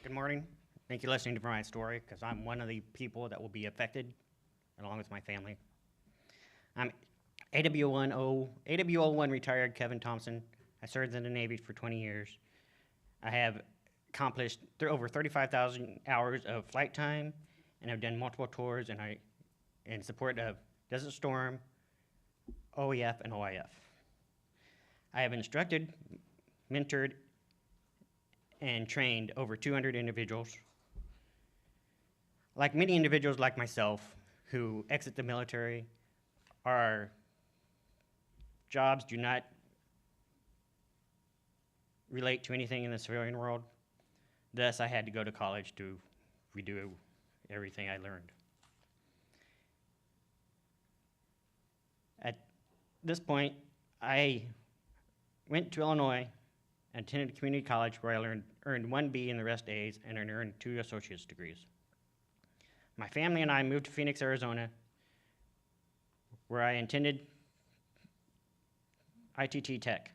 Good morning. Thank you for listening to my story because I'm one of the people that will be affected along with my family. I'm AWO1 retired Kevin Thompson. I served in the Navy for 20 years. I have accomplished over 35,000 hours of flight time and have done multiple tours in support of Desert Storm, OEF, and OIF. I have instructed, mentored, and trained over 200 individuals. Like many individuals like myself who exit the military, our jobs do not relate to anything in the civilian world. Thus, I had to go to college to redo everything I learned. At this point, I went to Illinois and attended a community college where I earned one B and the rest A's and earned 2 associate's degrees. My family and I moved to Phoenix, Arizona, where I attended ITT Tech,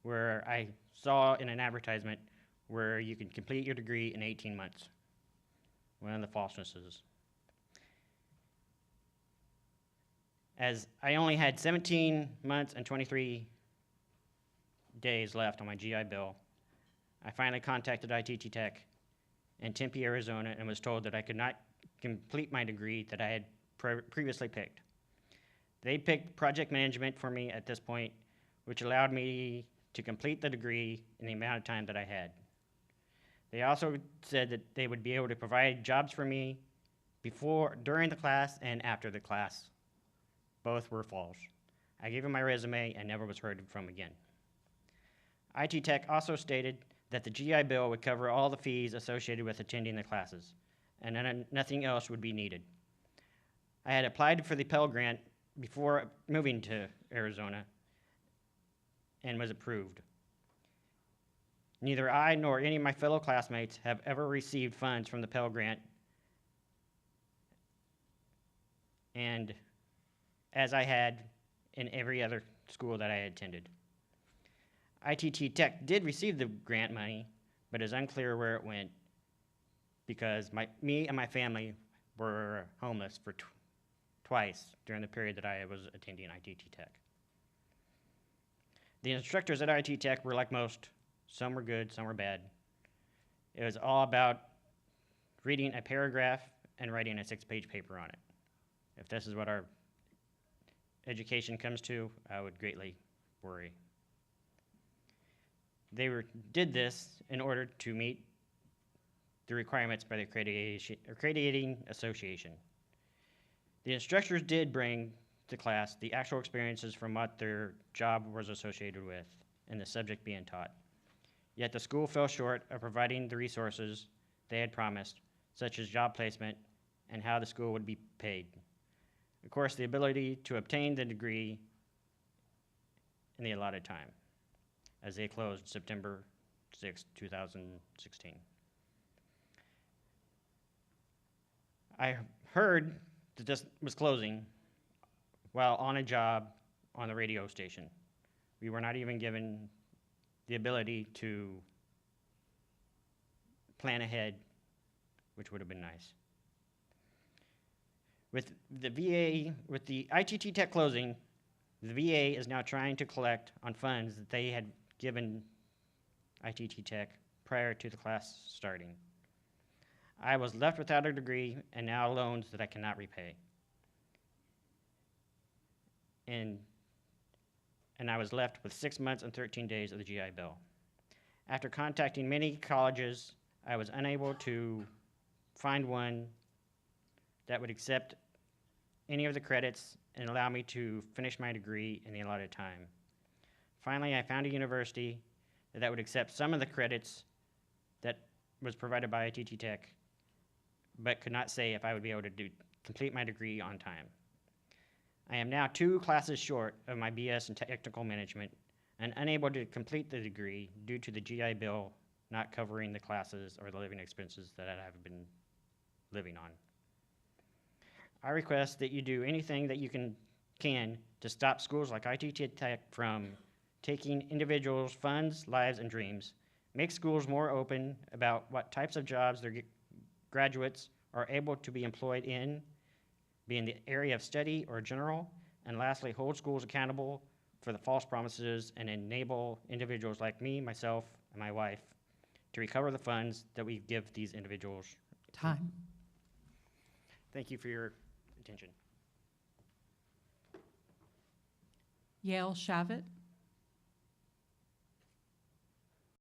where I saw in an advertisement where you can complete your degree in 18 months. One of the falsenesses. As I only had 17 months and 23 days left on my GI Bill, I finally contacted ITT Tech in Tempe, Arizona, and was told that I could not complete my degree that I had previously picked. They picked project management for me at this point, which allowed me to complete the degree in the amount of time that I had. They also said that they would be able to provide jobs for me during the class and after the class. Both were false. I gave them my resume and never was heard from again. IT Tech also stated that the GI Bill would cover all the fees associated with attending the classes, and then nothing else would be needed. I had applied for the Pell Grant before moving to Arizona and was approved. Neither I nor any of my fellow classmates have ever received funds from the Pell Grant, and as I had in every other school that I had attended. ITT Tech did receive the grant money, but it's unclear where it went because me and my family were homeless for twice during the period that I was attending ITT Tech. The instructors at IT Tech were like most. Some were good, some were bad. It was all about reading a paragraph and writing a 6-page paper on it. If this is what our education comes to, I would greatly worry. They did this in order to meet the requirements by the accrediting association. The instructors did bring to class the actual experiences from what their job was associated with and the subject being taught. Yet the school fell short of providing the resources they had promised, such as job placement and how the school would be paid. Of course, the ability to obtain the degree in the allotted time, as they closed September 6, 2016. I heard that this was closing while on a job on the radio station. We were not even given the ability to plan ahead, which would have been nice. With the ITT Tech closing, the VA is now trying to collect on funds that they had given ITT Tech prior to the class starting. I was left without a degree and now loans that I cannot repay. And I was left with 6 months and 13 days of the GI Bill. After contacting many colleges, I was unable to find one that would accept any of the credits and allow me to finish my degree in the allotted time. Finally, I found a university that would accept some of the credits that was provided by ITT Tech, but could not say if I would be able to complete my degree on time. I am now 2 classes short of my BS in technical management and unable to complete the degree due to the GI Bill not covering the classes or the living expenses that I have been living on. I request that you do anything that you can to stop schools like ITT Tech from taking individuals' funds, lives, and dreams, make schools more open about what types of jobs their graduates are able to be employed in, be in the area of study or general, and lastly, hold schools accountable for the false promises and enable individuals like me, myself, and my wife to recover the funds that we give these individuals. Time. Thank you for your attention. Yael Shavit.